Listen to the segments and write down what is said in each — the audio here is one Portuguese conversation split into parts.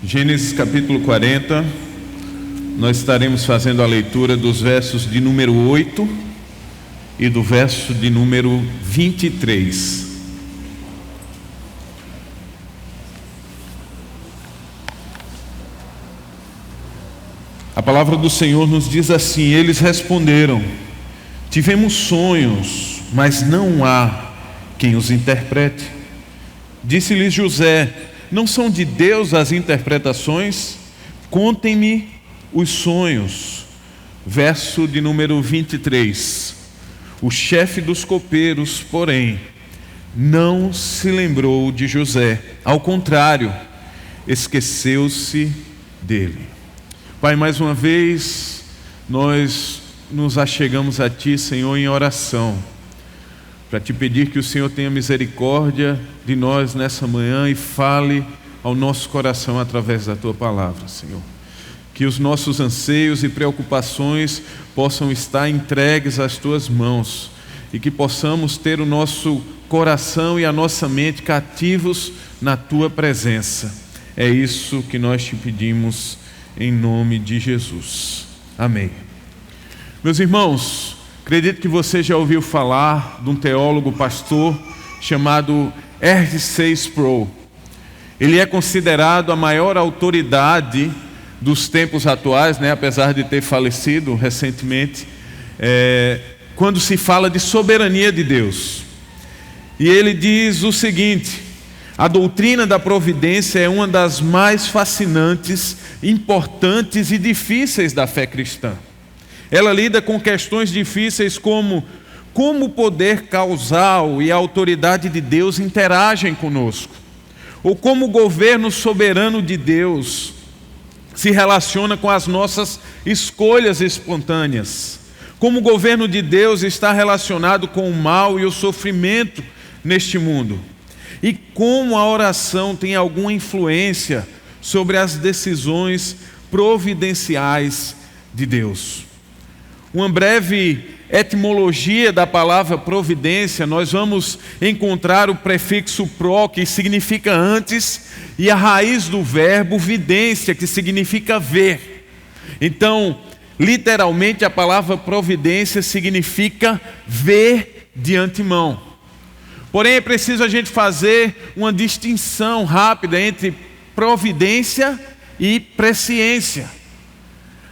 Gênesis capítulo 40, nós estaremos fazendo a leitura dos versos de número 8 e do verso de número 23. A palavra do Senhor nos diz assim: eles responderam: tivemos sonhos, mas não há quem os interprete. Disse-lhes José: não são de Deus as interpretações? Contem-me os sonhos. Verso de número 23. O chefe dos copeiros, porém, não se lembrou de José. Ao contrário, esqueceu-se dele. Pai, mais uma vez, nós nos achegamos a Ti, Senhor, em oração, para Te pedir que o Senhor tenha misericórdia de nós nessa manhã e fale ao nosso coração através da Tua palavra, Senhor. Que os nossos anseios e preocupações possam estar entregues às Tuas mãos e que possamos ter o nosso coração e a nossa mente cativos na Tua presença. É isso que nós Te pedimos em nome de Jesus. Amém. Meus irmãos, acredito que você já ouviu falar de um teólogo pastor chamado R.C. Sproul. Ele é considerado a maior autoridade dos tempos atuais, apesar de ter falecido recentemente, quando se fala de soberania de Deus. E ele diz o seguinte: a doutrina da providência é uma das mais fascinantes, importantes e difíceis da fé cristã. Ela lida com questões difíceis como o poder causal e a autoridade de Deus interagem conosco, ou como o governo soberano de Deus se relaciona com as nossas escolhas espontâneas, como o governo de Deus está relacionado com o mal e o sofrimento neste mundo, e como a oração tem alguma influência sobre as decisões providenciais de Deus. Uma breve etimologia da palavra providência: nós vamos encontrar o prefixo pro, que significa antes, e a raiz do verbo vidência, que significa ver. Então, literalmente, a palavra providência significa ver de antemão. Porém, é preciso a gente fazer uma distinção rápida entre providência e presciência.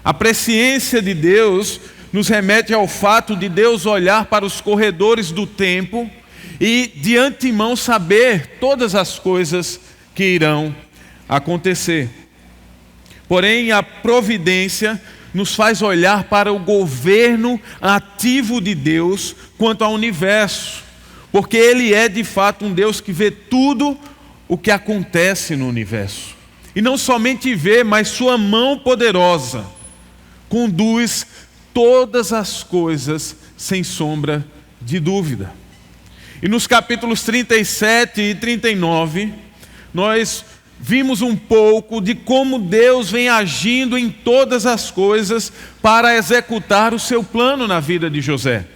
A presciência de Deus nos remete ao fato de Deus olhar para os corredores do tempo e de antemão saber todas as coisas que irão acontecer. Porém, a providência nos faz olhar para o governo ativo de Deus quanto ao universo, porque Ele é de fato um Deus que vê tudo o que acontece no universo. E não somente vê, mas sua mão poderosa conduz todas as coisas sem sombra de dúvida. E nos capítulos 37 e 39, nós vimos um pouco de como Deus vem agindo em todas as coisas para executar o seu plano na vida de José.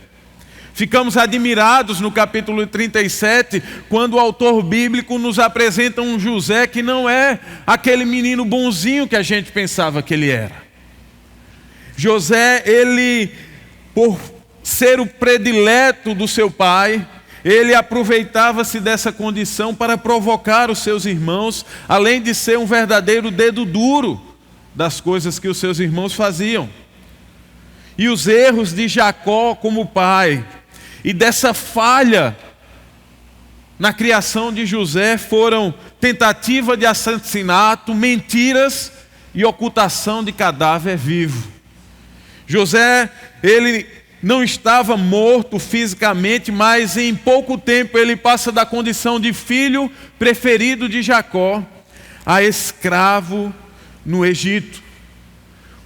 Ficamos admirados no capítulo 37, quando o autor bíblico nos apresenta um José que não é aquele menino bonzinho que a gente pensava que ele era. José, ele, por ser o predileto do seu pai, ele aproveitava-se dessa condição para provocar os seus irmãos, além de ser um verdadeiro dedo duro das coisas que os seus irmãos faziam. E os erros de Jacó como pai, e dessa falha na criação de José, foram tentativa de assassinato, mentiras e ocultação de cadáver vivo. José, ele não estava morto fisicamente, mas em pouco tempo ele passa da condição de filho preferido de Jacó a escravo no Egito.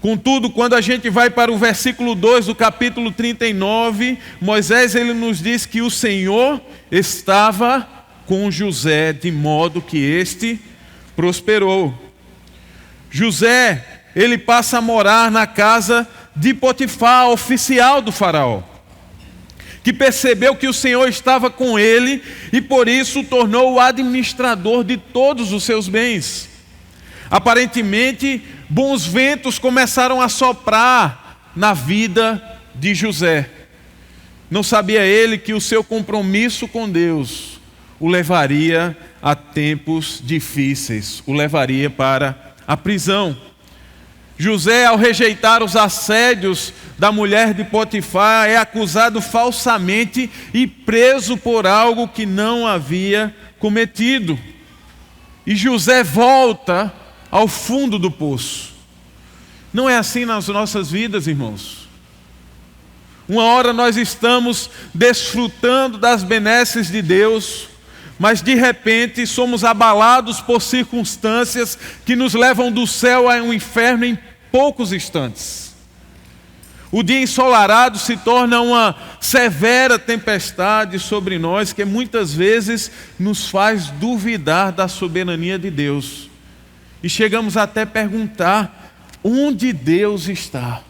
Contudo, quando a gente vai para o versículo 2 do capítulo 39, Moisés ele nos diz que o Senhor estava com José, de modo que este prosperou. José, ele passa a morar na casa de Potifar, oficial do faraó, que percebeu que o Senhor estava com ele e por isso o tornou o administrador de todos os seus bens. Aparentemente, bons ventos começaram a soprar na vida de José. Não sabia ele que o seu compromisso com Deus o levaria a tempos difíceis, o levaria para a prisão. José, ao rejeitar os assédios da mulher de Potifar, é acusado falsamente e preso por algo que não havia cometido. E José volta ao fundo do poço. Não é assim nas nossas vidas, irmãos. Uma hora nós estamos desfrutando das benesses de Deus, mas de repente somos abalados por circunstâncias que nos levam do céu a um inferno em poucos instantes. O dia ensolarado se torna uma severa tempestade sobre nós, que muitas vezes nos faz duvidar da soberania de Deus. E chegamos até a perguntar: onde Deus está?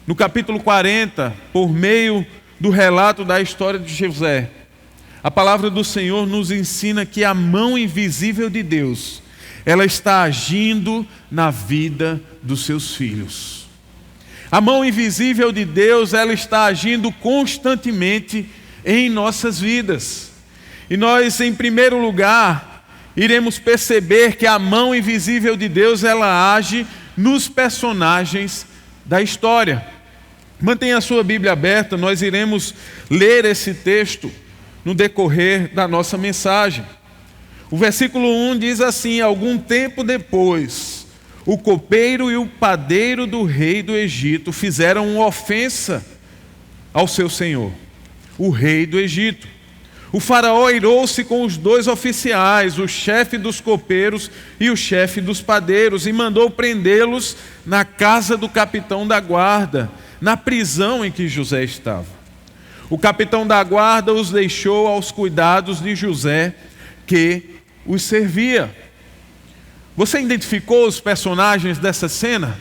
No capítulo 40, por meio do relato da história de José, a palavra do Senhor nos ensina que a mão invisível de Deus, ela está agindo na vida dos seus filhos. A mão invisível de Deus, ela está agindo constantemente em nossas vidas. E nós, em primeiro lugar, iremos perceber que a mão invisível de Deus, ela age nos personagens da história. Mantenha a sua Bíblia aberta, nós iremos ler esse texto no decorrer da nossa mensagem. O versículo 1 diz assim: algum tempo depois, o copeiro e o padeiro do rei do Egito fizeram uma ofensa ao seu senhor, o rei do Egito. O faraó irou-se com os dois oficiais, o chefe dos copeiros e o chefe dos padeiros, e mandou prendê-los na casa do capitão da guarda, na prisão em que José estava. O capitão da guarda os deixou aos cuidados de José, que os servia. Você identificou os personagens dessa cena?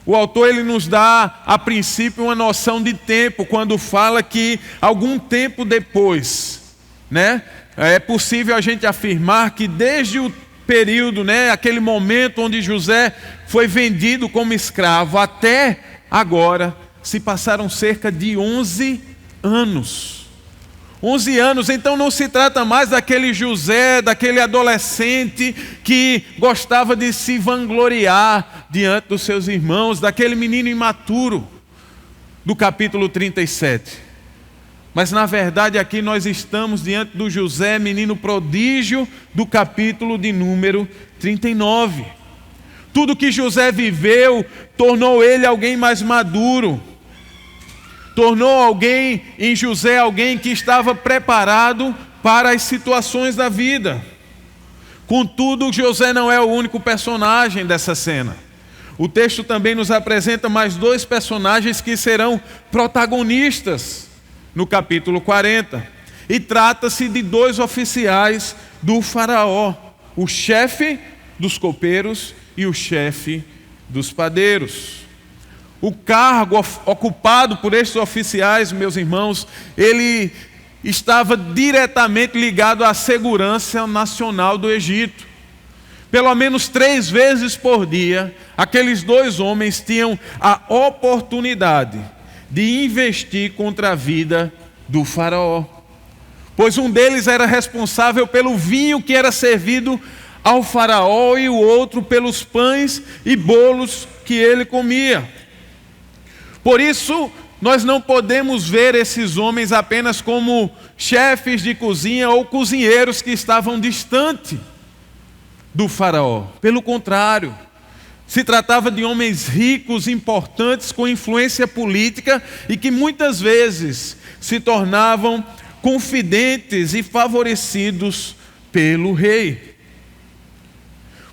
O autor ele nos dá, a princípio, uma noção de tempo, quando fala que algum tempo depois, é possível a gente afirmar que desde o período, aquele momento onde José foi vendido como escravo, até agora, se passaram cerca de 11 anos. 11 anos, então não se trata mais daquele José, daquele adolescente que gostava de se vangloriar diante dos seus irmãos, daquele menino imaturo do capítulo 37. Mas na verdade aqui nós estamos diante do José, menino prodígio do capítulo de número 39. Tudo que José viveu tornou ele alguém mais maduro. Tornou alguém em José alguém que estava preparado para as situações da vida. Contudo, José não é o único personagem dessa cena. O texto também nos apresenta mais dois personagens que serão protagonistas no capítulo 40. E trata-se de dois oficiais do faraó, o chefe dos copeiros e o chefe dos padeiros. O cargo ocupado por estes oficiais, meus irmãos, ele estava diretamente ligado à segurança nacional do Egito. Pelo menos 3 vezes por dia, aqueles dois homens tinham a oportunidade de investir contra a vida do faraó. Pois um deles era responsável pelo vinho que era servido ao faraó e o outro pelos pães e bolos que ele comia. Por isso, nós não podemos ver esses homens apenas como chefes de cozinha ou cozinheiros que estavam distante do faraó. Pelo contrário, se tratava de homens ricos, importantes, com influência política e que muitas vezes se tornavam confidentes e favorecidos pelo rei.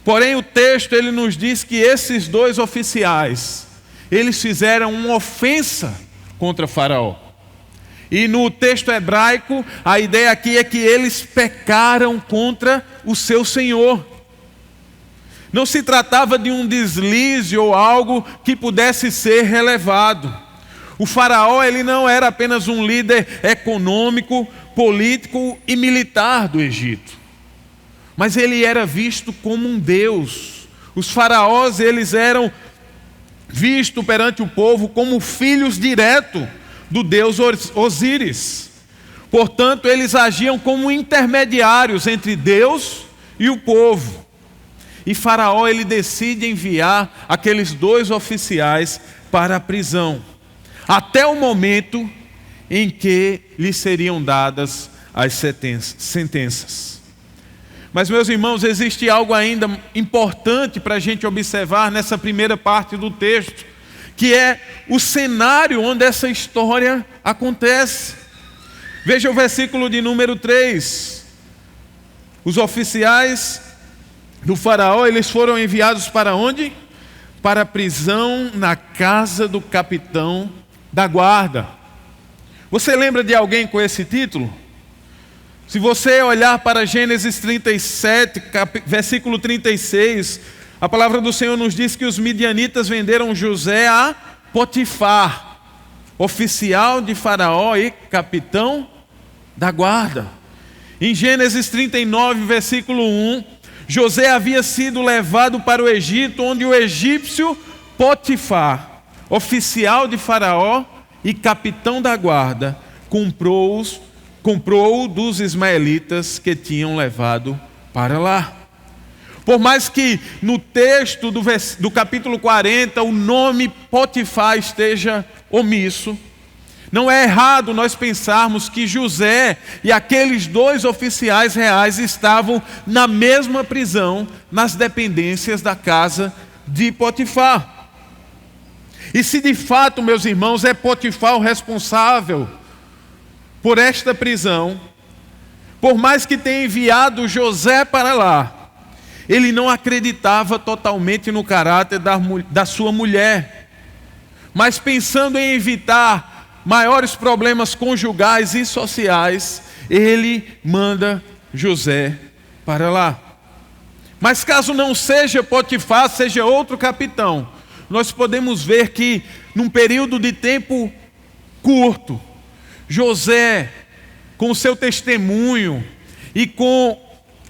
Porém, o texto ele nos diz que esses dois oficiais, eles fizeram uma ofensa contra Faraó. E no texto hebraico, a ideia aqui é que eles pecaram contra o seu Senhor. Não se tratava de um deslize ou algo que pudesse ser relevado. O faraó ele não era apenas um líder econômico, político e militar do Egito. mas ele era visto como um Deus. Os faraós, eles eram vistos perante o povo como filhos diretos do Deus Osíris. Portanto, eles agiam como intermediários entre Deus e o povo. E Faraó, ele decide enviar aqueles 2 oficiais para a prisão, até o momento em que lhes seriam dadas as sentenças. Mas, meus irmãos, existe algo ainda importante para a gente observar nessa primeira parte do texto, que é o cenário onde essa história acontece. Veja o versículo de número 3. Os oficiais do faraó, eles foram enviados para onde? Para a prisão na casa do capitão da guarda. Você lembra de alguém com esse título? Se você olhar para Gênesis 37, versículo 36, a palavra do Senhor nos diz que os midianitas venderam José a Potifar, oficial de Faraó e capitão da guarda. Em Gênesis 39, versículo 1, José havia sido levado para o Egito, onde o egípcio Potifar, oficial de Faraó e capitão da guarda, comprou dos ismaelitas que tinham levado para lá. Por mais que no texto do capítulo 40 o nome Potifar esteja omisso, não é errado nós pensarmos que José e aqueles 2 oficiais reais estavam na mesma prisão, nas dependências da casa de Potifar. E se de fato, meus irmãos, é Potifar o responsável por esta prisão, por mais que tenha enviado José para lá, ele não acreditava totalmente no caráter da sua mulher, mas pensando em evitar maiores problemas conjugais e sociais, ele manda José para lá. Mas caso não seja Potifar, seja outro capitão, nós podemos ver que num período de tempo curto, José, com o seu testemunho e com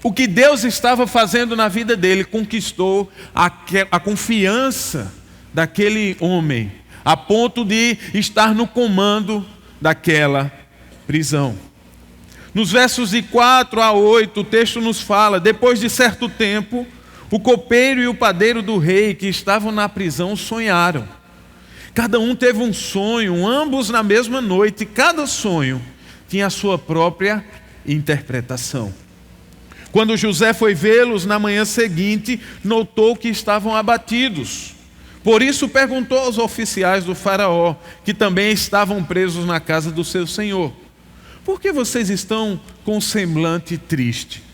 o que Deus estava fazendo na vida dele, conquistou a confiança daquele homem, a ponto de estar no comando daquela prisão. Nos versos de 4 a 8, o texto nos fala: depois de certo tempo, o copeiro e o padeiro do rei que estavam na prisão sonharam. Cada um teve um sonho, ambos na mesma noite, e cada sonho tinha a sua própria interpretação. Quando José foi vê-los na manhã seguinte, notou que estavam abatidos. Por isso perguntou aos oficiais do faraó, que também estavam presos na casa do seu senhor: por que vocês estão com um semblante triste?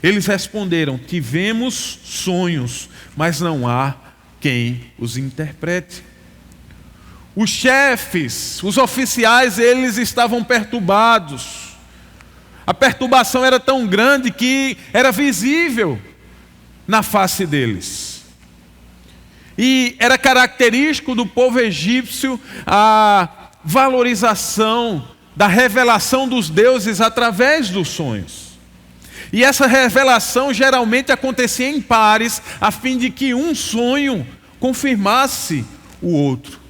Eles responderam: tivemos sonhos, mas não há quem os interprete. Os chefes, os oficiais, eles estavam perturbados. A perturbação era tão grande que era visível na face deles. E era característico do povo egípcio a valorização da revelação dos deuses através dos sonhos. E essa revelação geralmente acontecia em pares, a fim de que um sonho confirmasse o outro.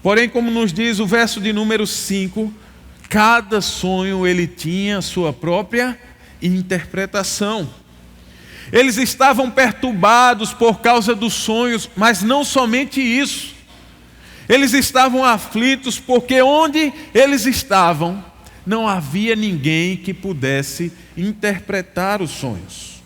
Porém, como nos diz o verso de número 5, cada sonho ele tinha a sua própria interpretação. Eles estavam perturbados por causa dos sonhos, mas não somente isso. Eles estavam aflitos porque onde eles estavam, não havia ninguém que pudesse interpretar os sonhos.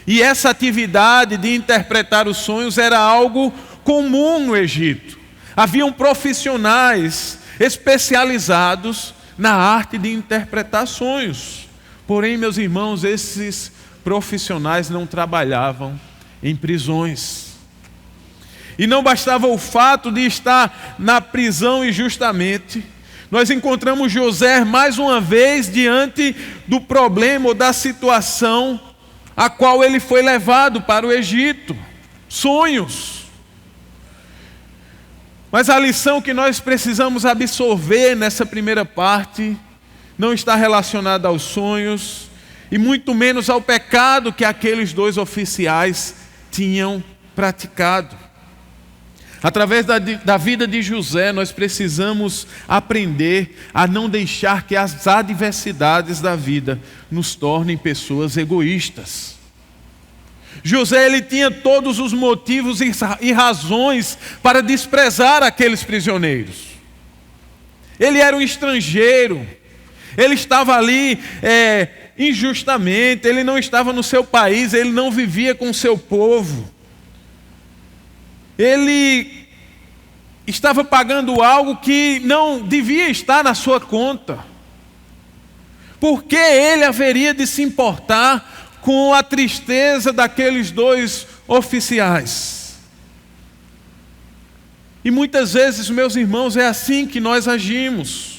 E essa atividade de interpretar os sonhos era algo comum no Egito. Haviam profissionais especializados na arte de interpretar sonhos. Porém, meus irmãos, esses profissionais não trabalhavam em prisões. E não bastava o fato de estar na prisão injustamente, nós encontramos José mais uma vez diante do problema ou da situação a qual ele foi levado para o Egito. Sonhos. Mas a lição que nós precisamos absorver nessa primeira parte não está relacionada aos sonhos, e muito menos ao pecado que aqueles dois oficiais tinham praticado. Através da vida de José, nós precisamos aprender a não deixar que as adversidades da vida nos tornem pessoas egoístas. José, ele tinha todos os motivos e razões para desprezar aqueles prisioneiros. Ele era um estrangeiro, ele estava ali injustamente, ele não estava no seu país, ele não vivia com o seu povo. Ele estava pagando algo que não devia estar na sua conta. Por que ele haveria de se importar com a tristeza daqueles dois oficiais? E muitas vezes, meus irmãos, é assim que nós agimos.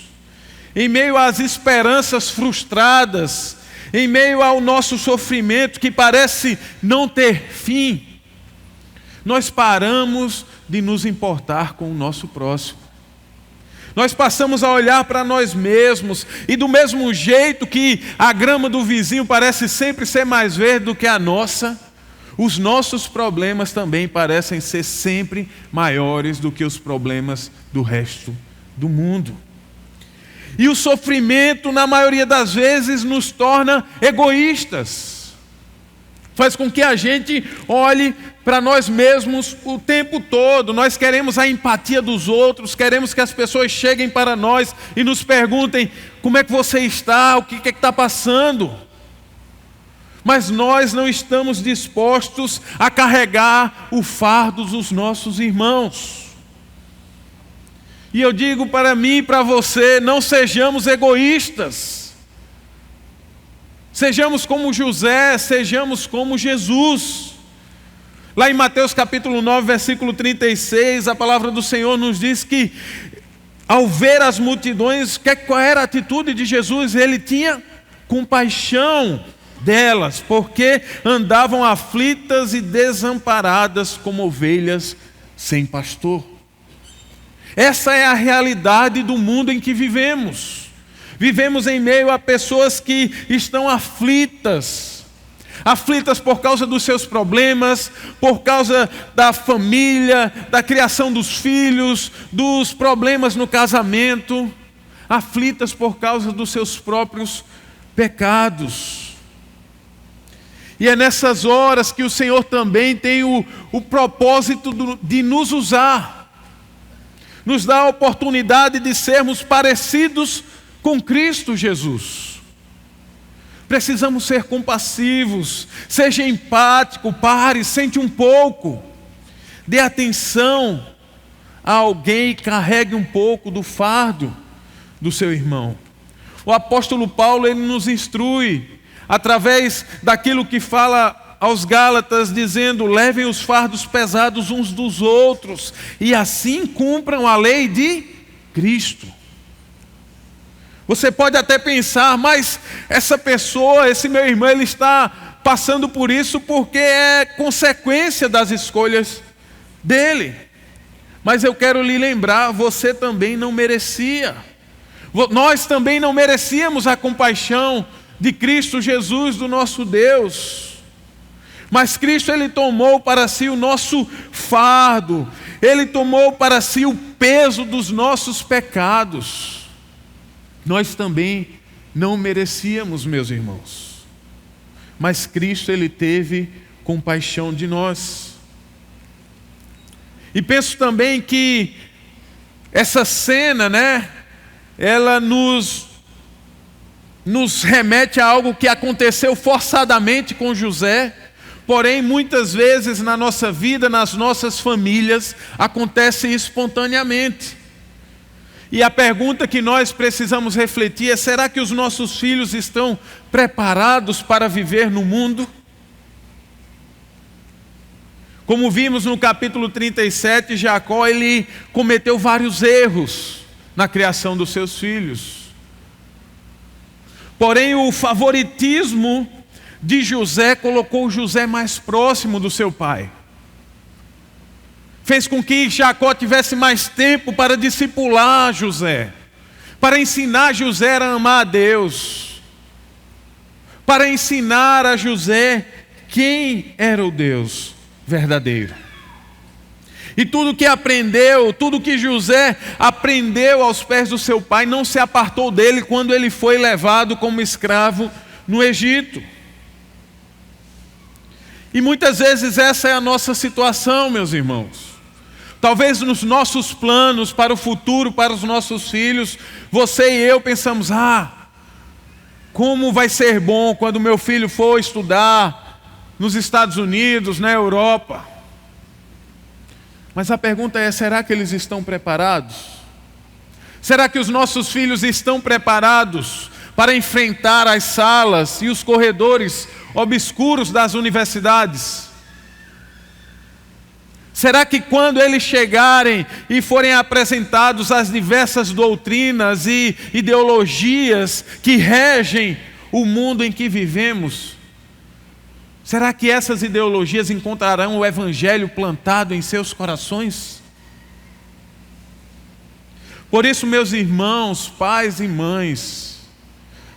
Em meio às esperanças frustradas, em meio ao nosso sofrimento que parece não ter fim, nós paramos de nos importar com o nosso próximo. Nós passamos a olhar para nós mesmos, e do mesmo jeito que a grama do vizinho parece sempre ser mais verde do que a nossa, os nossos problemas também parecem ser sempre maiores do que os problemas do resto do mundo. E o sofrimento, na maioria das vezes, nos torna egoístas. Faz com que a gente olhe para nós mesmos o tempo todo. Nós queremos a empatia dos outros, queremos que as pessoas cheguem para nós e nos perguntem: como é que você está? O que é que está passando? Mas nós não estamos dispostos a carregar o fardo dos nossos irmãos. E eu digo para mim e para você: não sejamos egoístas. Sejamos como José, sejamos como Jesus. Lá em Mateus capítulo 9, versículo 36, a palavra do Senhor nos diz que, ao ver as multidões, qual era a atitude de Jesus? Ele tinha compaixão delas, porque andavam aflitas e desamparadas como ovelhas sem pastor. Essa é a realidade do mundo em que vivemos. Vivemos em meio a pessoas que estão aflitas por causa dos seus problemas, por causa da família, da criação dos filhos, dos problemas no casamento, aflitas por causa dos seus próprios pecados. E é nessas horas que o Senhor também tem o propósito de nos usar, nos dá a oportunidade de sermos parecidos com Cristo Jesus. Precisamos ser compassivos, seja empático, pare, sente um pouco, dê atenção a alguém e carregue um pouco do fardo do seu irmão. O apóstolo Paulo, ele nos instrui através daquilo que fala aos Gálatas, dizendo: levem os fardos pesados uns dos outros e assim cumpram a lei de Cristo. Você pode até pensar: mas essa pessoa, esse meu irmão, ele está passando por isso porque é consequência das escolhas dele. Mas eu quero lhe lembrar, você também não merecia. Nós também não merecíamos a compaixão de Cristo Jesus, do nosso Deus. Mas Cristo, ele tomou para si o nosso fardo, ele tomou para si o peso dos nossos pecados. Nós também não merecíamos, meus irmãos, mas Cristo, ele teve compaixão de nós. E penso também que essa cena, ela nos remete a algo que aconteceu forçadamente com José, porém muitas vezes na nossa vida, nas nossas famílias, acontece espontaneamente. E a pergunta que nós precisamos refletir é: será que os nossos filhos estão preparados para viver no mundo? Como vimos no capítulo 37, Jacó, ele cometeu vários erros na criação dos seus filhos. Porém, o favoritismo de José colocou José mais próximo do seu pai. Fez com que Jacó tivesse mais tempo para discipular José, para ensinar José a amar a Deus, para ensinar a José quem era o Deus verdadeiro. E tudo que aprendeu, tudo que José aprendeu aos pés do seu pai, não se apartou dele quando ele foi levado como escravo no Egito. E muitas vezes essa é a nossa situação, meus irmãos. Talvez nos nossos planos para o futuro, para os nossos filhos, você e eu pensamos, como vai ser bom quando meu filho for estudar nos Estados Unidos, na Europa. Mas a pergunta é, será que eles estão preparados? Será que os nossos filhos estão preparados para enfrentar as salas e os corredores obscuros das universidades? Será que quando eles chegarem e forem apresentados as diversas doutrinas e ideologias que regem o mundo em que vivemos, será que essas ideologias encontrarão o Evangelho plantado em seus corações? Por isso, meus irmãos, pais e mães,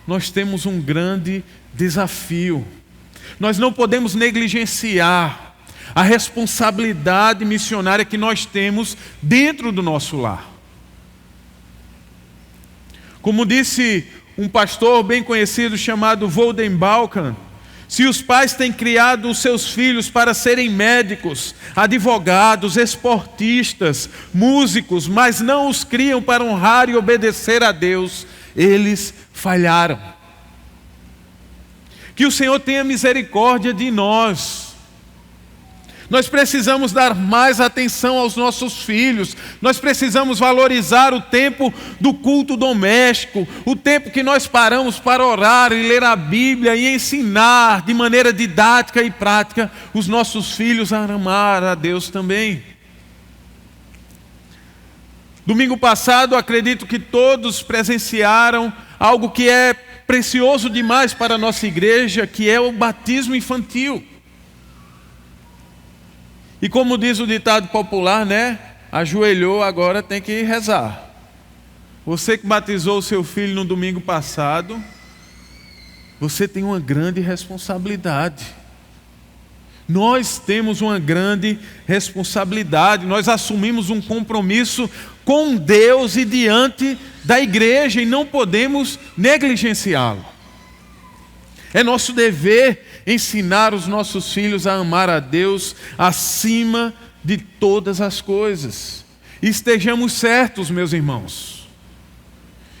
nós temos um grande desafio. Nós não podemos negligenciar a responsabilidade missionária que nós temos dentro do nosso lar. Como disse um pastor bem conhecido chamado Walden Balkan, se os pais têm criado os seus filhos para serem médicos, advogados, esportistas, músicos, mas não os criam para honrar e obedecer a Deus, eles falharam. Que o Senhor tenha misericórdia de nós. Nós precisamos dar mais atenção aos nossos filhos. Nós precisamos valorizar o tempo do culto doméstico, o tempo que nós paramos para orar e ler a Bíblia e ensinar de maneira didática e prática os nossos filhos a amar a Deus também. Domingo passado, acredito que todos presenciaram algo que é precioso demais para a nossa igreja, que é o batismo infantil. E como diz o ditado popular, ajoelhou, agora tem que rezar. Você que batizou o seu filho no domingo passado, você tem uma grande responsabilidade. Nós temos uma grande responsabilidade, nós assumimos um compromisso com Deus e diante da igreja e não podemos negligenciá-lo. É nosso dever ensinar os nossos filhos a amar a Deus acima de todas as coisas. E estejamos certos, meus irmãos,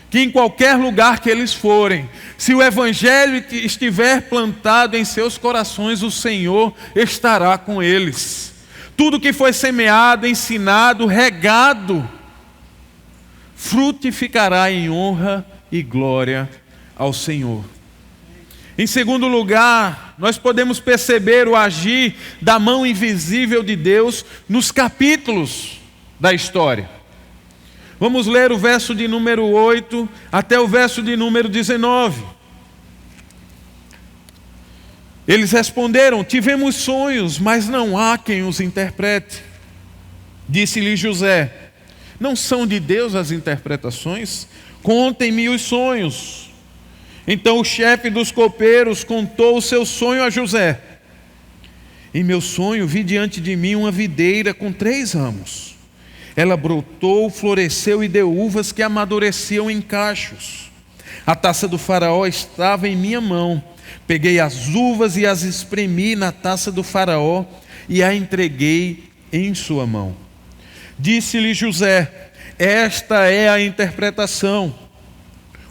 que em qualquer lugar que eles forem, se o Evangelho estiver plantado em seus corações, o Senhor estará com eles. Tudo que foi semeado, ensinado, regado, frutificará em honra e glória ao Senhor. Em segundo lugar, nós podemos perceber o agir da mão invisível de Deus nos capítulos da história. Vamos ler o verso de número 8 até o verso de número 19. Eles responderam: tivemos sonhos, mas não há quem os interprete. Disse-lhe José: não são de Deus as interpretações? Contem-me os sonhos. Então o chefe dos copeiros contou o seu sonho a José. Em meu sonho vi diante de mim uma videira com 3 ramos. Ela brotou, floresceu e deu uvas que amadureciam em cachos. A taça do faraó estava em minha mão. Peguei as uvas e as espremi na taça do faraó e a entreguei em sua mão. Disse-lhe José: esta é a interpretação.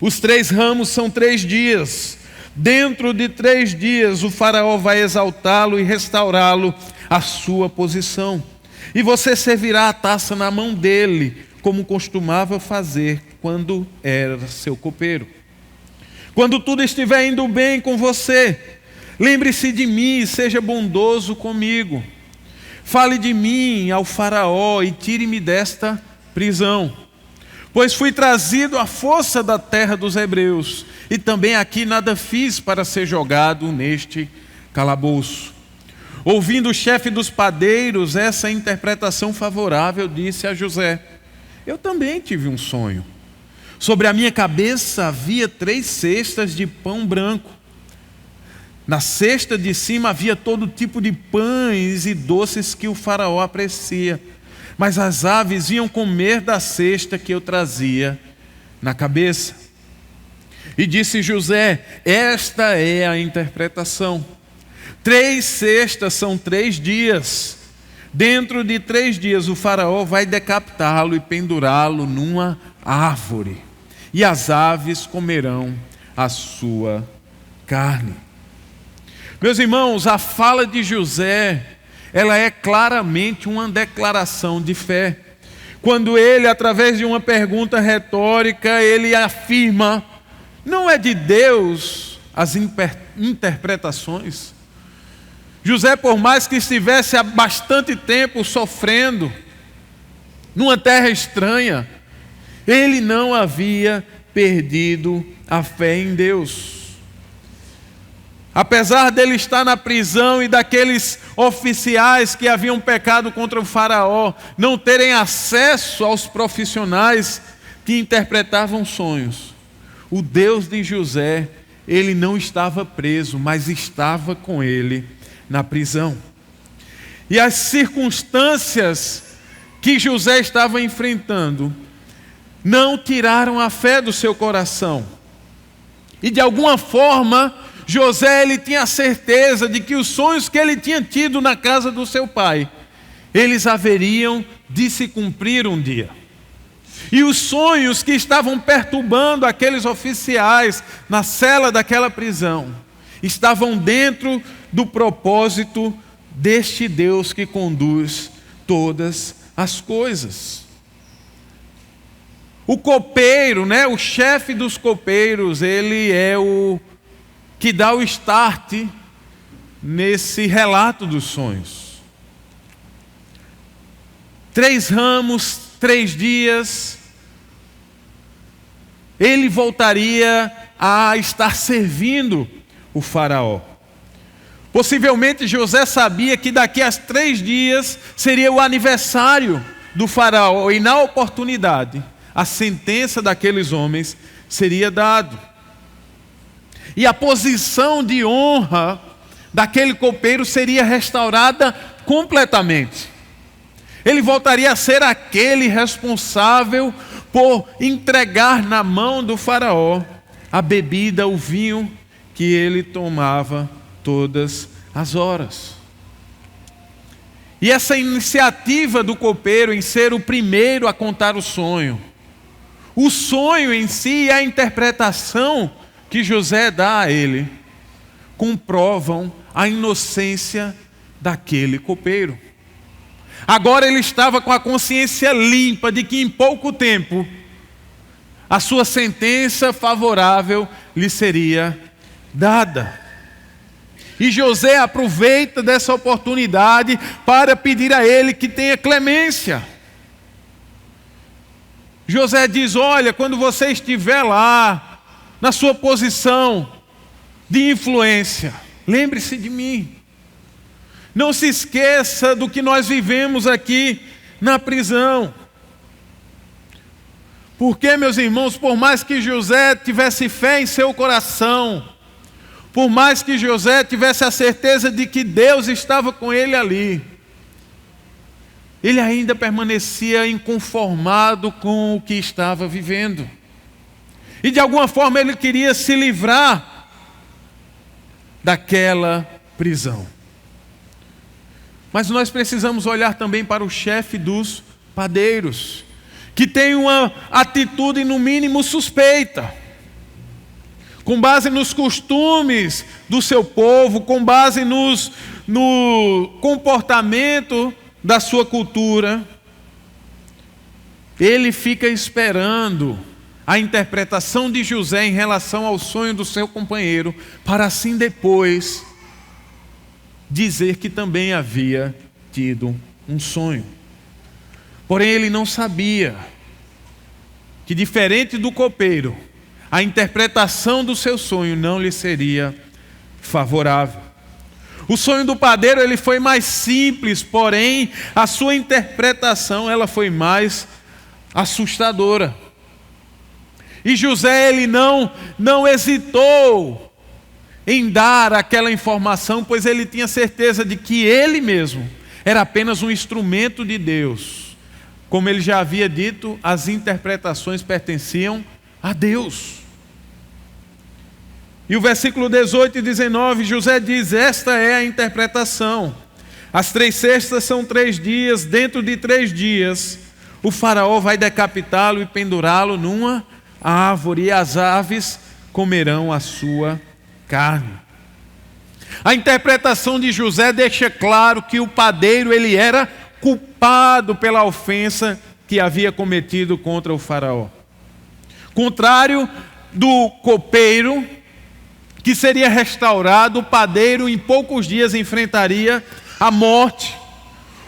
Os 3 ramos são 3 dias. Dentro de 3 dias o faraó vai exaltá-lo e restaurá-lo à sua posição. E você servirá a taça na mão dele, como costumava fazer quando era seu copeiro. Quando tudo estiver indo bem com você, lembre-se de mim e seja bondoso comigo. Fale de mim ao faraó e tire-me desta prisão. Pois fui trazido à força da terra dos hebreus, e também aqui nada fiz para ser jogado neste calabouço. Ouvindo o chefe dos padeiros essa interpretação favorável, disse a José: eu também tive um sonho. Sobre a minha cabeça havia 3 cestas de pão branco. Na cesta de cima havia todo tipo de pães e doces que o faraó aprecia, mas as aves iam comer da cesta que eu trazia na cabeça. E disse José: esta é a interpretação. 3 cestas são 3 dias. Dentro de 3 dias o faraó vai decapitá-lo e pendurá-lo numa árvore, e as aves comerão a sua carne. Meus irmãos, a fala de José, ela é claramente uma declaração de fé. Quando ele, através de uma pergunta retórica, ele afirma: não é de Deus as interpretações. José, por mais que estivesse há bastante tempo sofrendo, numa terra estranha, ele não havia perdido a fé em Deus. Apesar dele estar na prisão e daqueles oficiais que haviam pecado contra o faraó não terem acesso aos profissionais que interpretavam sonhos, o Deus de José, ele não estava preso, mas estava com ele na prisão. E as circunstâncias que José estava enfrentando não tiraram a fé do seu coração. E de alguma forma, José, ele tinha certeza de que os sonhos que ele tinha tido na casa do seu pai, eles haveriam de se cumprir um dia. E os sonhos que estavam perturbando aqueles oficiais na cela daquela prisão, estavam dentro do propósito deste Deus que conduz todas as coisas. O copeiro, o chefe dos copeiros, ele é o que dá o start nesse relato dos sonhos. 3 ramos, 3 dias, ele voltaria a estar servindo o faraó. Possivelmente José sabia que daqui a 3 dias seria o aniversário do faraó, e na oportunidade, a sentença daqueles homens seria dada. E a posição de honra daquele copeiro seria restaurada completamente. Ele voltaria a ser aquele responsável por entregar na mão do faraó a bebida, o vinho que ele tomava todas as horas. E essa iniciativa do copeiro em ser o primeiro a contar o sonho em si e a interpretação que José dá a ele, comprovam a inocência daquele copeiro. Agora ele estava com a consciência limpa de que em pouco tempo a sua sentença favorável lhe seria dada. E José aproveita dessa oportunidade para pedir a ele que tenha clemência. José diz: olha, quando você estiver lá, na sua posição de influência, lembre-se de mim. Não se esqueça do que nós vivemos aqui na prisão. Porque, meus irmãos, por mais que José tivesse fé em seu coração, por mais que José tivesse a certeza de que Deus estava com ele ali, ele ainda permanecia inconformado com o que estava vivendo. E de alguma forma ele queria se livrar daquela prisão. Mas nós precisamos olhar também para o chefe dos padeiros, que tem uma atitude no mínimo suspeita. Com base nos costumes do seu povo, com base no comportamento da sua cultura, ele fica esperando a interpretação de José em relação ao sonho do seu companheiro, para assim depois dizer que também havia tido um sonho. Porém, ele não sabia que, diferente do copeiro, a interpretação do seu sonho não lhe seria favorável. O sonho do padeiro, ele foi mais simples, porém a sua interpretação, ela foi mais assustadora. E José, ele não hesitou em dar aquela informação, pois ele tinha certeza de que ele mesmo era apenas um instrumento de Deus. Como ele já havia dito, as interpretações pertenciam a Deus. E o versículo 18 e 19, José diz: esta é a interpretação. As 3 cestas são 3 dias, dentro de 3 dias o faraó vai decapitá-lo e pendurá-lo numa árvore, e as aves comerão a sua carne. A interpretação de José deixa claro que o padeiro ele era culpado pela ofensa que havia cometido contra o faraó. Contrário do copeiro, que seria restaurado, o padeiro em poucos dias enfrentaria a morte,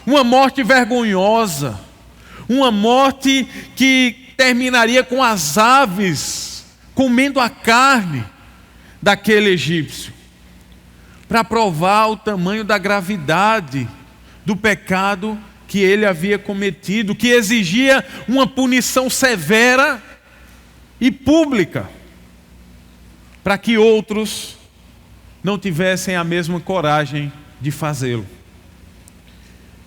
uma morte vergonhosa, uma morte que terminaria com as aves comendo a carne daquele egípcio, para provar o tamanho da gravidade do pecado que ele havia cometido, que exigia uma punição severa e pública, para que outros não tivessem a mesma coragem de fazê-lo.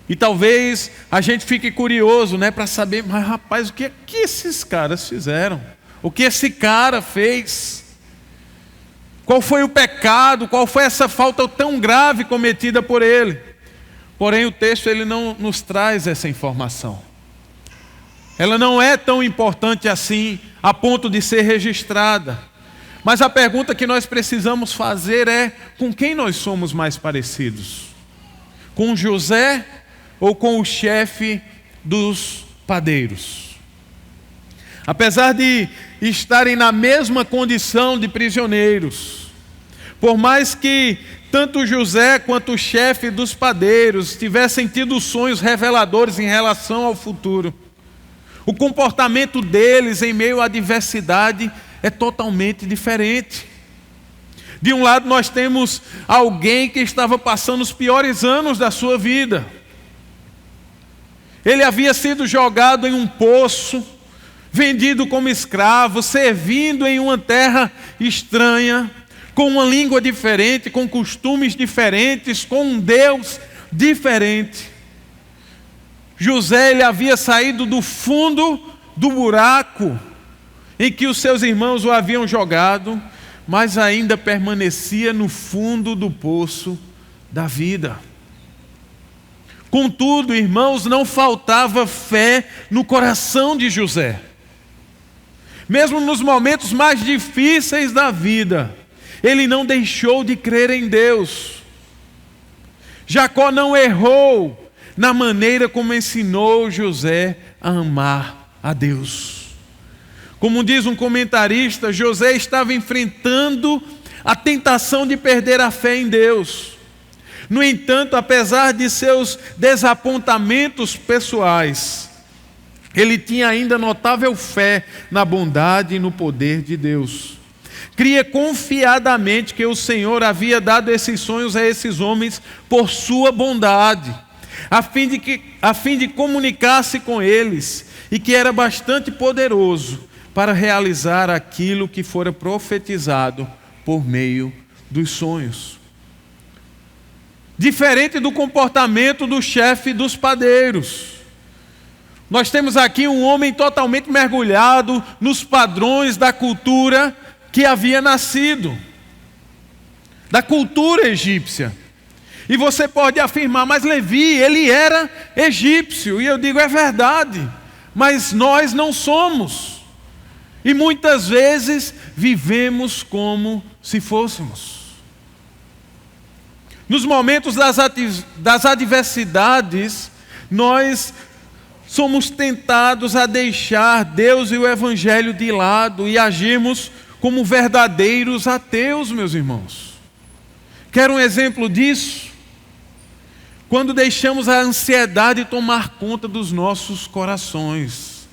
E talvez a gente fique curioso, para saber, mas rapaz, o que esses caras fizeram? O que esse cara fez? Qual foi o pecado? Qual foi essa falta tão grave cometida por ele? Porém, o texto ele não nos traz essa informação. Ela não é tão importante assim, a ponto de ser registrada. Mas a pergunta que nós precisamos fazer é: com quem nós somos mais parecidos? Com José ou com o chefe dos padeiros? Apesar de estarem na mesma condição de prisioneiros, por mais que tanto José quanto o chefe dos padeiros tivessem tido sonhos reveladores em relação ao futuro, o comportamento deles em meio à adversidade é totalmente diferente. De um lado nós temos alguém que estava passando os piores anos da sua vida. Ele havia sido jogado em um poço, vendido como escravo, servindo em uma terra estranha, com uma língua diferente, com costumes diferentes, com um Deus diferente. José, ele havia saído do fundo do buraco em que os seus irmãos o haviam jogado, mas ainda permanecia no fundo do poço da vida. Contudo, irmãos, não faltava fé no coração de José. Mesmo nos momentos mais difíceis da vida, ele não deixou de crer em Deus. Jacó não errou na maneira como ensinou José a amar a Deus. Como diz um comentarista, José estava enfrentando a tentação de perder a fé em Deus. No entanto, apesar de seus desapontamentos pessoais, ele tinha ainda notável fé na bondade e no poder de Deus. Cria confiadamente que o Senhor havia dado esses sonhos a esses homens por sua bondade, a fim de comunicar-se com eles, e que era bastante poderoso para realizar aquilo que fora profetizado por meio dos sonhos. Diferente do comportamento do chefe dos padeiros, nós temos aqui um homem totalmente mergulhado nos padrões da cultura que havia nascido, da cultura egípcia. E você pode afirmar, mas Levi, ele era egípcio. E eu digo, é verdade, mas nós não somos. E muitas vezes vivemos como se fôssemos. Nos momentos das adversidades, nós somos tentados a deixar Deus e o Evangelho de lado e agirmos como verdadeiros ateus, meus irmãos. Quer um exemplo disso? Quando deixamos a ansiedade tomar conta dos nossos corações.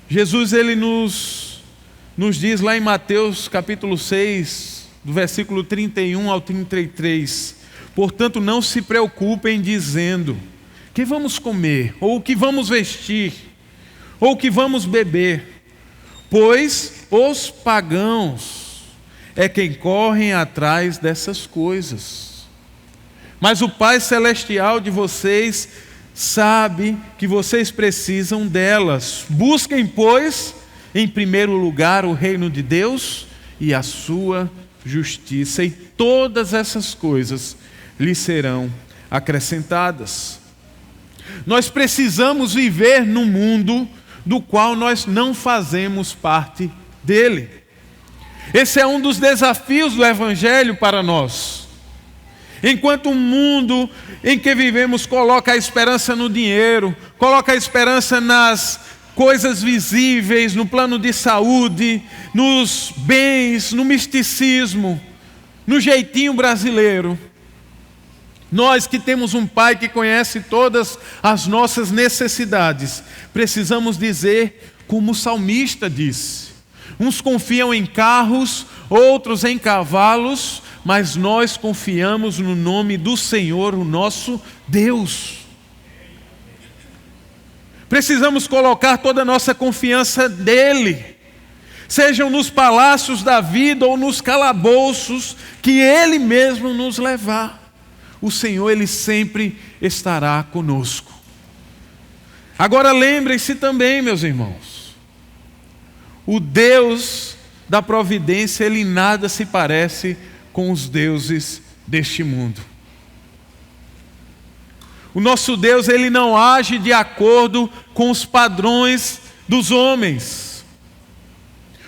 Jesus, ele nos diz lá em Mateus capítulo 6, do versículo 31 ao 33, portanto não se preocupem dizendo, que vamos comer, ou o que vamos vestir, ou o que vamos beber, pois os pagãos é quem correm atrás dessas coisas. Mas o Pai Celestial de vocês sabe que vocês precisam delas. Busquem, pois, em primeiro lugar o reino de Deus e a sua justiça, e todas essas coisas lhes serão acrescentadas. Nós precisamos viver num mundo do qual nós não fazemos parte dele. Esse é um dos desafios do Evangelho para nós. Enquanto o mundo em que vivemos coloca a esperança no dinheiro, coloca a esperança nas coisas visíveis, no plano de saúde, nos bens, no misticismo, no jeitinho brasileiro, nós que temos um Pai que conhece todas as nossas necessidades, precisamos dizer como o salmista disse: uns confiam em carros, outros em cavalos, mas nós confiamos no nome do Senhor, o nosso Deus. Precisamos colocar toda a nossa confiança nele, sejam nos palácios da vida ou nos calabouços que ele mesmo nos levar. O Senhor, ele sempre estará conosco. Agora lembrem-se também, meus irmãos, o Deus da providência, ele nada se parece com os deuses deste mundo. O nosso Deus, ele não age de acordo com os padrões dos homens.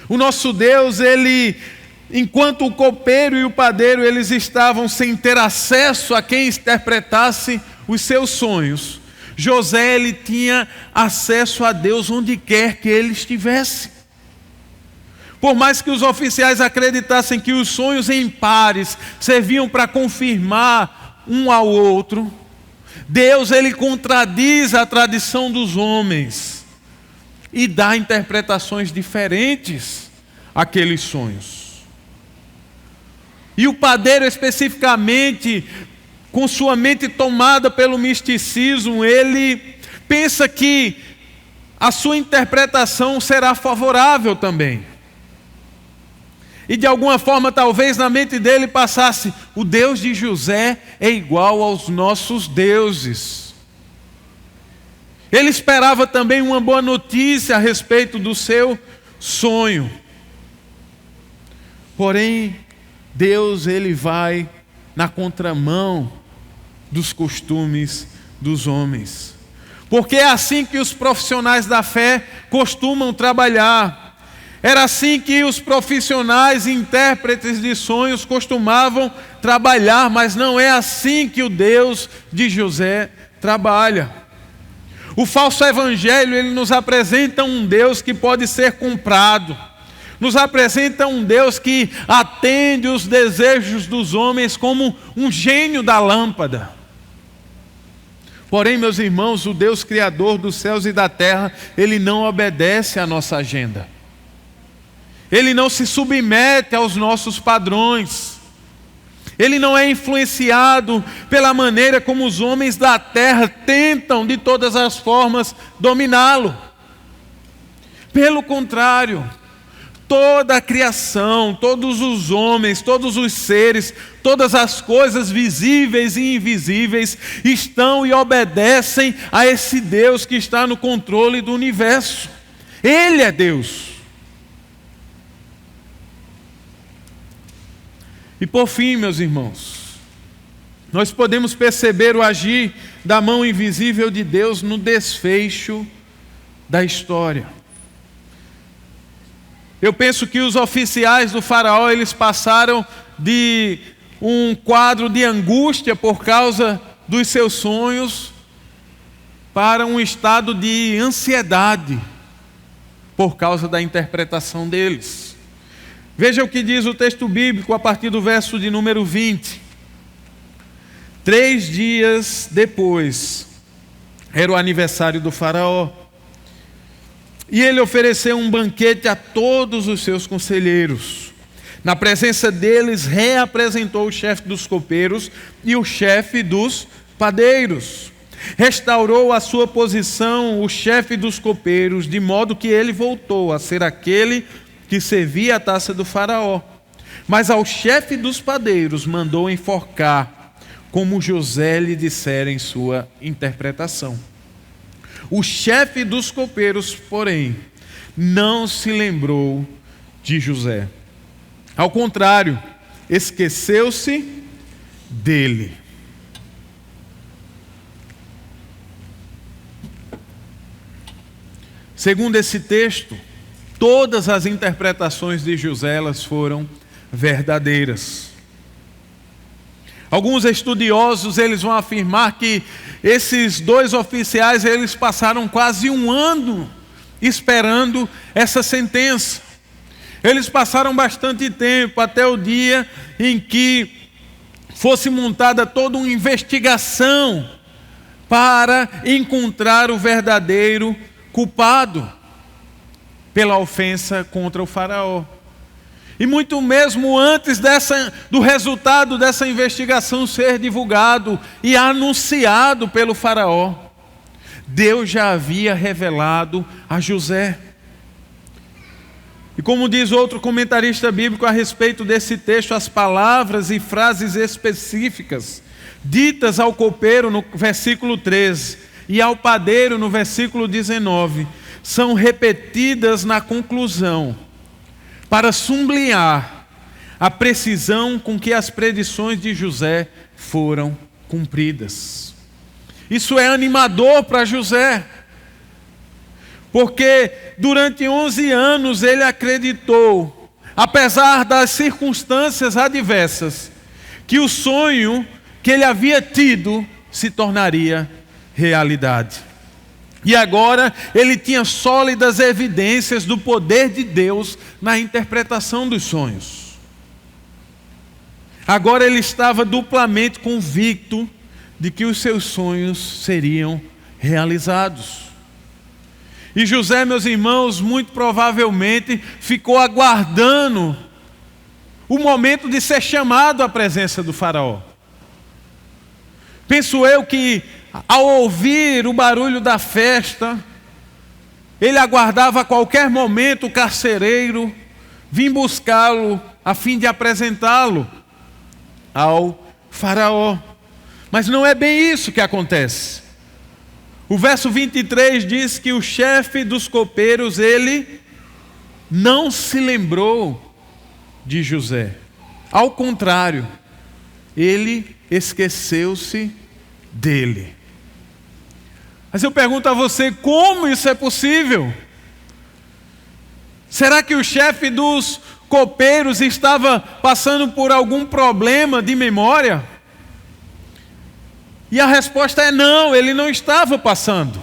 O nosso Deus, ele, enquanto o copeiro e o padeiro, eles estavam sem ter acesso a quem interpretasse os seus sonhos, José, ele tinha acesso a Deus onde quer que ele estivesse. Por mais que os oficiais acreditassem que os sonhos em pares serviam para confirmar um ao outro, Deus, ele contradiz a tradição dos homens e dá interpretações diferentes àqueles sonhos. E o padeiro, especificamente, com sua mente tomada pelo misticismo, ele pensa que a sua interpretação será favorável também. E de alguma forma, talvez na mente dele passasse: o Deus de José é igual aos nossos deuses. Ele esperava também uma boa notícia a respeito do seu sonho. Porém, Deus, ele vai na contramão dos costumes dos homens. Porque é assim que os profissionais da fé costumam trabalhar. Era assim que os profissionais intérpretes de sonhos costumavam trabalhar, mas não é assim que o Deus de José trabalha. O falso evangelho, ele nos apresenta um Deus que pode ser comprado, nos apresenta um Deus que atende os desejos dos homens como um gênio da lâmpada. Porém, meus irmãos, o Deus criador dos céus e da terra, ele não obedece à nossa agenda. Ele não se submete aos nossos padrões. Ele não é influenciado pela maneira como os homens da terra tentam de todas as formas dominá-lo. Pelo contrário, toda a criação, todos os homens, todos os seres, todas as coisas visíveis e invisíveis estão e obedecem a esse Deus que está no controle do universo. Ele é Deus. E por fim, meus irmãos, nós podemos perceber o agir da mão invisível de Deus no desfecho da história. Eu penso que os oficiais do faraó, eles passaram de um quadro de angústia por causa dos seus sonhos para um estado de ansiedade por causa da interpretação deles. Veja o que diz o texto bíblico a partir do verso de número 20. 3 dias depois, era o aniversário do faraó. E ele ofereceu um banquete a todos os seus conselheiros. Na presença deles, reapresentou o chefe dos copeiros e o chefe dos padeiros. Restaurou a sua posição o chefe dos copeiros, de modo que ele voltou a ser aquele que servia a taça do faraó. Mas ao chefe dos padeiros mandou enforcar, como José lhe dissera em sua interpretação. O chefe dos copeiros, porém, não se lembrou de José. Ao contrário, esqueceu-se dele. Segundo esse texto, todas as interpretações de José elas foram verdadeiras. Alguns estudiosos eles vão afirmar que esses dois oficiais eles passaram quase um ano esperando essa sentença. Eles passaram bastante tempo até o dia em que fosse montada toda uma investigação para encontrar o verdadeiro culpado pela ofensa contra o faraó. E muito mesmo antes do resultado dessa investigação ser divulgado e anunciado pelo faraó, Deus já havia revelado a José. E como diz outro comentarista bíblico a respeito desse texto, as palavras e frases específicas ditas ao copeiro no versículo 13 e ao padeiro no versículo 19 são repetidas na conclusão para sublinhar a precisão com que as predições de José foram cumpridas. Isso é animador para José, porque durante 11 anos ele acreditou, apesar das circunstâncias adversas, que o sonho que ele havia tido se tornaria realidade. E agora ele tinha sólidas evidências do poder de Deus na interpretação dos sonhos. Agora ele estava duplamente convicto de que os seus sonhos seriam realizados. E José, meus irmãos, muito provavelmente ficou aguardando o momento de ser chamado à presença do faraó. Penso eu que ao ouvir o barulho da festa, ele aguardava a qualquer momento o carcereiro vir buscá-lo a fim de apresentá-lo ao faraó. Mas não é bem isso que acontece. O verso 23 diz que o chefe dos copeiros, ele não se lembrou de José. Ao contrário, ele esqueceu-se dele. Mas eu pergunto a você, como isso é possível? Será que o chefe dos copeiros estava passando por algum problema de memória? E a resposta é não, ele não estava passando.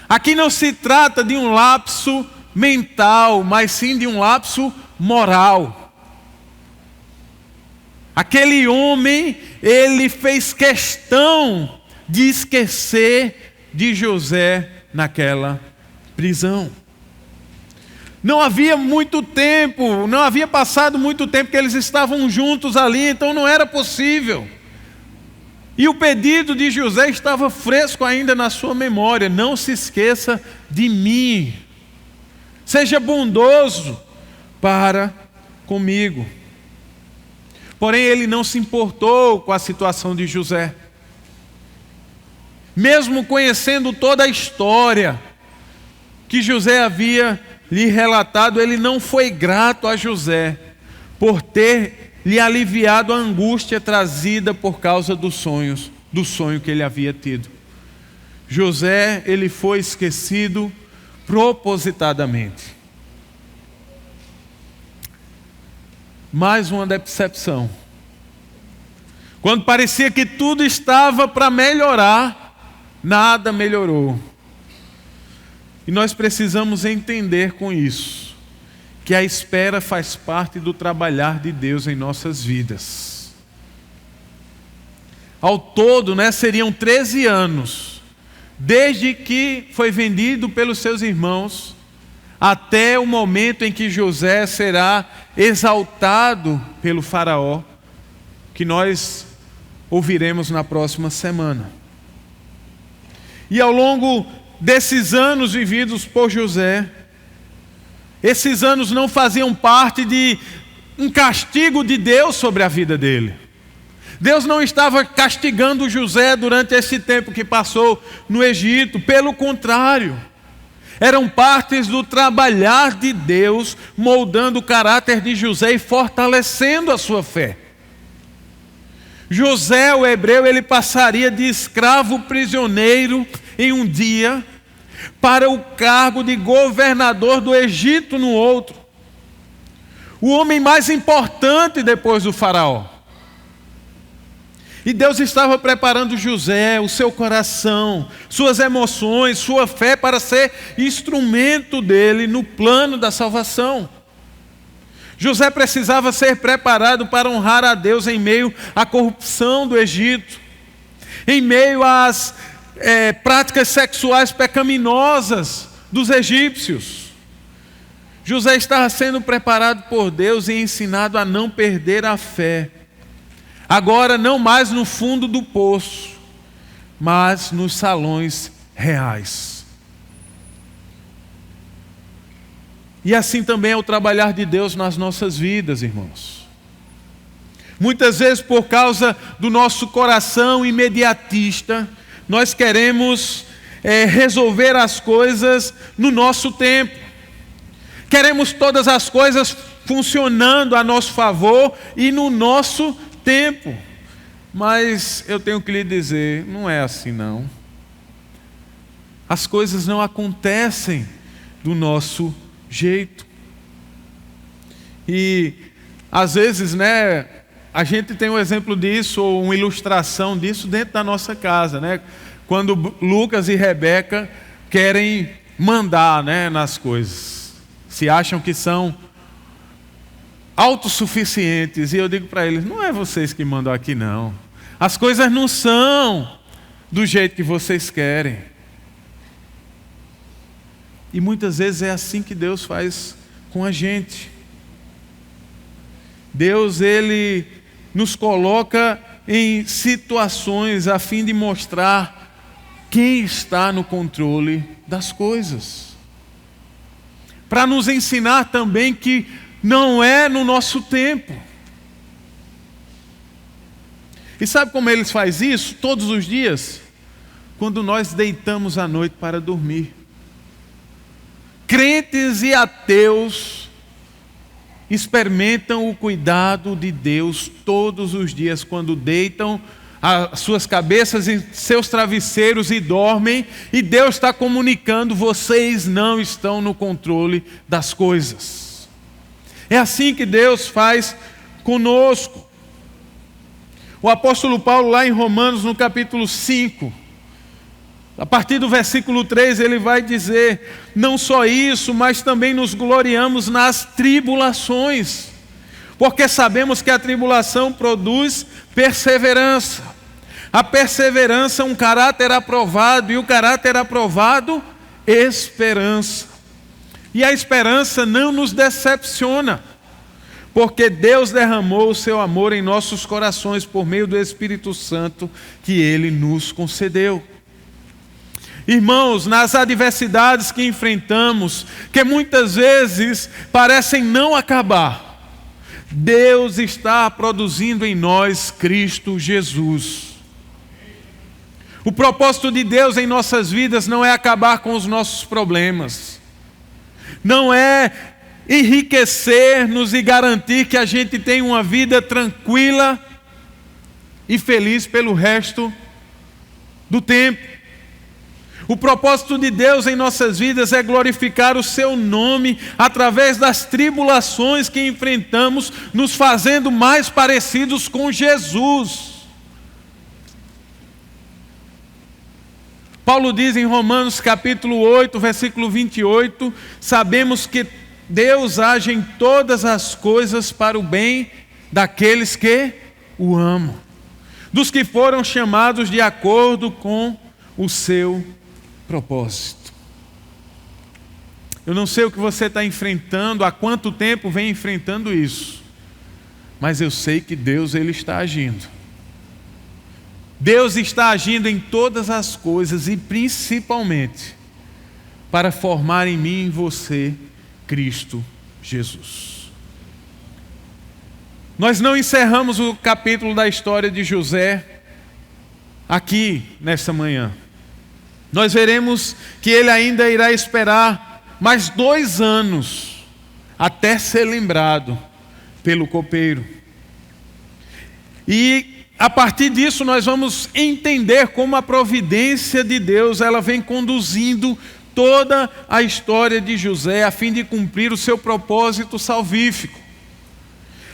Aqui não se trata de um lapso mental, mas sim de um lapso moral. Aquele homem, ele fez questão de esquecer de José naquela prisão. Não havia muito tempo, não havia passado muito tempo que eles estavam juntos ali, então não era possível. E o pedido de José estava fresco ainda na sua memória: não se esqueça de mim, seja bondoso para comigo. Porém, ele não se importou com a situação de José. Mesmo conhecendo toda a história que José havia lhe relatado, ele não foi grato a José por ter lhe aliviado a angústia trazida por causa do sonho que ele havia tido. José, ele foi esquecido propositadamente. Mais uma decepção. Quando parecia que tudo estava para melhorar, nada melhorou. E nós precisamos entender com isso, que a espera faz parte do trabalhar de Deus em nossas vidas. Ao todo, seriam 13 anos, desde que foi vendido pelos seus irmãos, até o momento em que José será exaltado pelo faraó, que nós ouviremos na próxima semana. E ao longo desses anos vividos por José, esses anos não faziam parte de um castigo de Deus sobre a vida dele. Deus não estava castigando José durante esse tempo que passou no Egito. Pelo contrário, eram partes do trabalhar de Deus, moldando o caráter de José e fortalecendo a sua fé. José, o hebreu, ele passaria de escravo prisioneiro em um dia para o cargo de governador do Egito no outro. O homem mais importante depois do faraó. E Deus estava preparando José, o seu coração, suas emoções, sua fé para ser instrumento dele no plano da salvação. José precisava ser preparado para honrar a Deus em meio à corrupção do Egito, em meio às práticas sexuais pecaminosas dos egípcios. José estava sendo preparado por Deus e ensinado a não perder a fé. Agora não mais no fundo do poço, mas nos salões reais. E assim também é o trabalhar de Deus nas nossas vidas, irmãos. Muitas vezes, por causa do nosso coração imediatista, nós queremos resolver as coisas no nosso tempo. Queremos todas as coisas funcionando a nosso favor e no nosso tempo. Mas eu tenho que lhe dizer, não é assim não. As coisas não acontecem do nosso jeito. E às vezes, a gente tem um exemplo disso, ou uma ilustração disso dentro da nossa casa, quando Lucas e Rebeca querem mandar, nas coisas. Se acham que são autossuficientes. E eu digo para eles, não é vocês que mandam aqui não. As coisas não são do jeito que vocês querem. E muitas vezes é assim que Deus faz com a gente. Deus, Ele nos coloca em situações a fim de mostrar quem está no controle das coisas. Para nos ensinar também que não é no nosso tempo. E sabe como eles fazem isso? Todos os dias, quando nós deitamos à noite para dormir. Crentes e ateus experimentam o cuidado de Deus todos os dias, quando deitam as suas cabeças em seus travesseiros e dormem, e Deus está comunicando, vocês não estão no controle das coisas. É assim que Deus faz conosco. O apóstolo Paulo, lá em Romanos, no capítulo 5, a partir do versículo 3, ele vai dizer, não só isso, mas também nos gloriamos nas tribulações, porque sabemos que a tribulação produz perseverança. A perseverança, um caráter aprovado, e o caráter aprovado, esperança. E a esperança não nos decepciona, porque Deus derramou o seu amor em nossos corações por meio do Espírito Santo que Ele nos concedeu. Irmãos, nas adversidades que enfrentamos, que muitas vezes parecem não acabar, Deus está produzindo em nós Cristo Jesus. O propósito de Deus em nossas vidas não é acabar com os nossos problemas, não é enriquecer-nos e garantir que a gente tem uma vida tranquila e feliz pelo resto do tempo. O propósito de Deus em nossas vidas é glorificar o seu nome através das tribulações que enfrentamos, nos fazendo mais parecidos com Jesus. Paulo diz em Romanos capítulo 8, versículo 28, sabemos que Deus age em todas as coisas para o bem daqueles que o amam, dos que foram chamados de acordo com o seu propósito. Eu não sei o que você está enfrentando, há quanto tempo vem enfrentando isso, mas eu sei que Deus, Ele está agindo. Deus está agindo em todas as coisas e principalmente para formar em mim e em você Cristo Jesus. Nós não encerramos o capítulo da história de José aqui nesta manhã. Nós veremos que ele ainda irá esperar mais 2 anos até ser lembrado pelo copeiro. E a partir disso nós vamos entender como a providência de Deus ela vem conduzindo toda a história de José a fim de cumprir o seu propósito salvífico.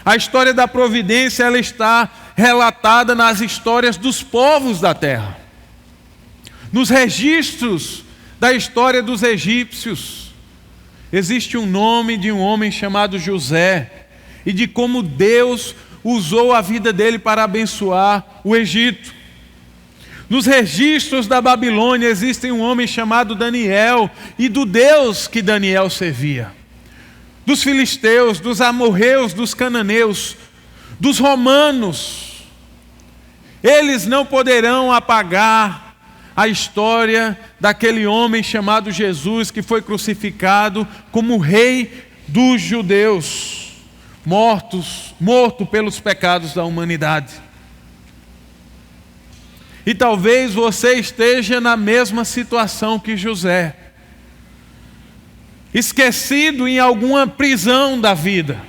A história da providência ela está relatada nas histórias dos povos da terra. Nos registros da história dos egípcios, existe um nome de um homem chamado José e de como Deus usou a vida dele para abençoar o Egito. Nos registros da Babilônia existe um homem chamado Daniel e do Deus que Daniel servia. Dos filisteus, dos amorreus, dos cananeus, dos romanos. Eles não poderão apagar a história daquele homem chamado Jesus que foi crucificado como rei dos judeus, morto pelos pecados da humanidade. E talvez você esteja na mesma situação que José, esquecido em alguma prisão da vida.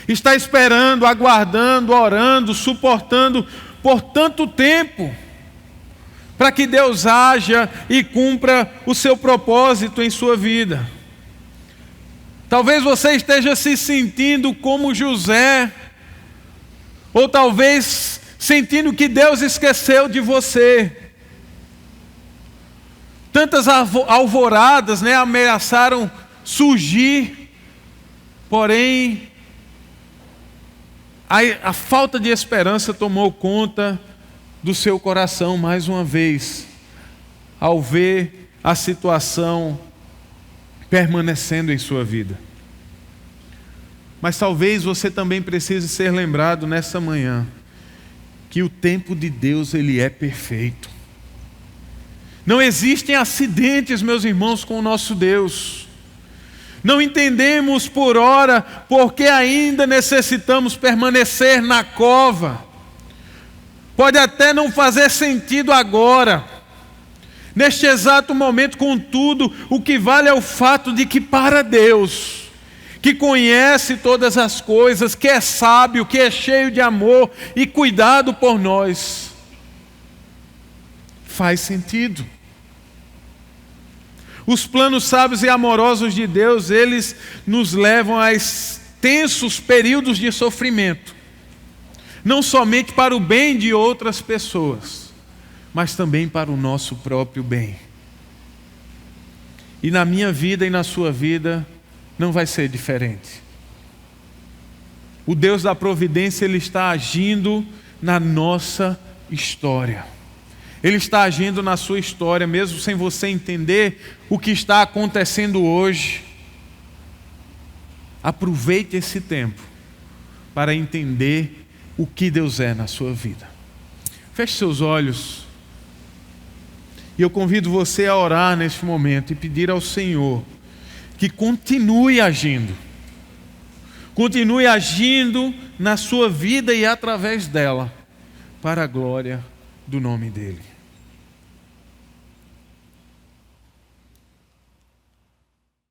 Está esperando, aguardando, orando, suportando por tanto tempo para que Deus haja e cumpra o seu propósito em sua vida. Talvez você esteja se sentindo como José, ou talvez sentindo que Deus esqueceu de você. Tantas alvoradas, ameaçaram surgir, porém a falta de esperança tomou conta do seu coração mais uma vez, ao ver a situação permanecendo em sua vida. Mas talvez você também precise ser lembrado nessa manhã que o tempo de Deus ele é perfeito. Não existem acidentes, meus irmãos, com o nosso Deus. Não entendemos por ora porque ainda necessitamos permanecer na cova. Pode até não fazer sentido agora, neste exato momento, contudo, o que vale é o fato de que para Deus, que conhece todas as coisas, que é sábio, que é cheio de amor e cuidado por nós, faz sentido. Os planos sábios e amorosos de Deus, eles nos levam a extensos períodos de sofrimento, não somente para o bem de outras pessoas, mas também para o nosso próprio bem. E na minha vida e na sua vida não vai ser diferente. O Deus da providência, Ele está agindo na nossa história. Ele está agindo na sua história, mesmo sem você entender o que está acontecendo hoje. Aproveite esse tempo para entender o que Deus é na sua vida. Feche seus olhos. E eu convido você a orar neste momento e pedir ao Senhor que continue agindo. Continue agindo na sua vida e através dela, para a glória do nome dEle.